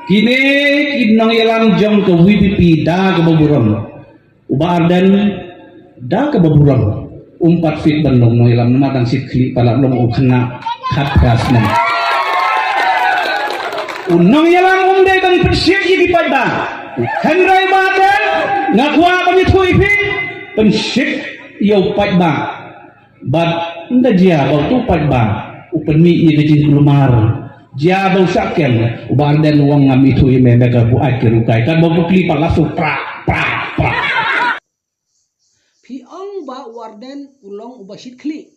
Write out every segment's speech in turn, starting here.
Kini kinong ilang jong ke WPP da ke baburon. Uba arden da ke baburon. 4 feet bandong no ilang namadang sikli pala long ukena kat kasman. Unang ilang umday bang persik di pada. Henry baden ngakwa kami tuipi pensik yo pada. Bad nda dia bau tu pada. Upeni ni kejin kulumar. Dia bau saken ubar den wong ngami tu ime mega bu akir ukai kan bau kli pala su pra. Piong ba warden ulong ubasit kli.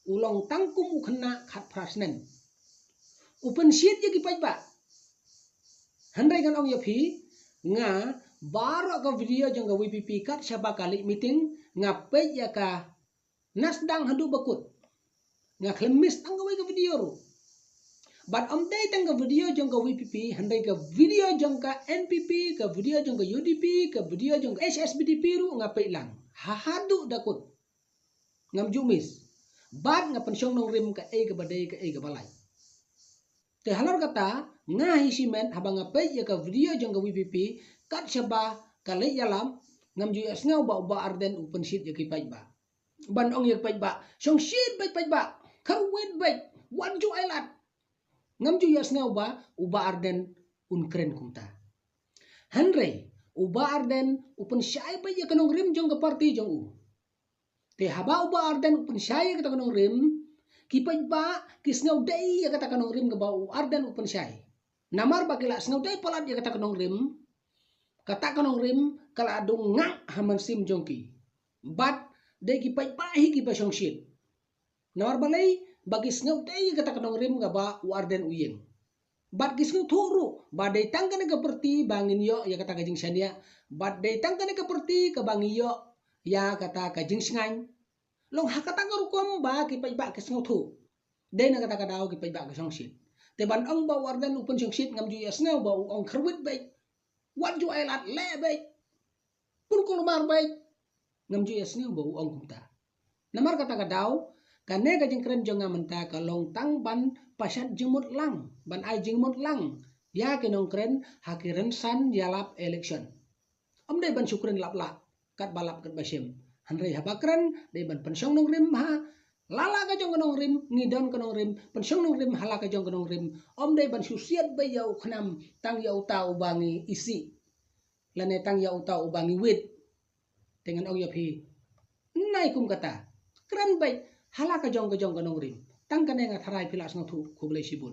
Ulong tangkum ukena khat prasnen. Upen shit je gipai ba. Handai kan ong yapi nga baro ka video jang ka WPP kat siapa kali meeting ngape ya ka nasdang handu bakut. Nga klemis ang gawai ka video ro. But day tang ka video jang ka WPP handai ka video jang ka NPP ka video jang ka UDP ka video jang ka SSBDP ru ngape lang. Hahadu dakut. Ngam jumis. Bad nga pensyong nong rim ka ka badai ka ka balai. Te halor kata nga hisimen habang ngape ya ka video jang ka WPP kat siapa kali yalam ngam ju as ngau ba arden open sheet ya kipai ba. Ban ong yak pai ba. Song sheet pai ba. Karwin bai. Wan ju ailat. Ngam ju yas ngau ba uba arden unkren kumta. Henry uba arden open syai bai ya kanong rim jong ka party jong u. Te haba uba arden open syai ka kanong rim kipai ba kis ngau dai ya kata kanong rim ka ba arden open syai. Namar ba kila ngau dai palat ya kata kanong rim. Kata kanong rim kala adung ngak haman sim jongki. But dai kipai ba hi kipai song shit. Namar balai bagi ngau dai kata kanong rim ka ba arden uyeng. But kis ngau thuru ba dai tangkan ka perti bangin yo ya kata kajing sania. But dai tangkan ka perti ka bangin yo ya kata kajing singain. Long hakata ka rukom ba kipai ba kis ngau thu. Dai na kata kadao kipai ba ka song shit. Te ban ong ba arden open song shit ngam ju yas ngau ba ong kharwit bai. Wan ju ailat le bai. Pun kulumar bai. Ngam ju yas ngau ba ong kumta. Namar kata kadao kane ka jing kren jonga menta ka long tang ban pasat jengmut lang ban ai jengmut lang ya kenong kren hakiren san yalap election dai ban sukren lap kat balap kat basim hanrei habakren dai ban pensyong nong rim ha lala ka jong kanong rim ngidon kanong rim pensyong nong rim hala ka jong kanong rim dai ban susiat bai yau khnam tang yau ta ubangi isi lane tang yau ta ubangi wit dengan ong yapi nai kum kata kren bai hala ka jong kanong rim tang kanenga tharai pilas ngau thu kublai sibun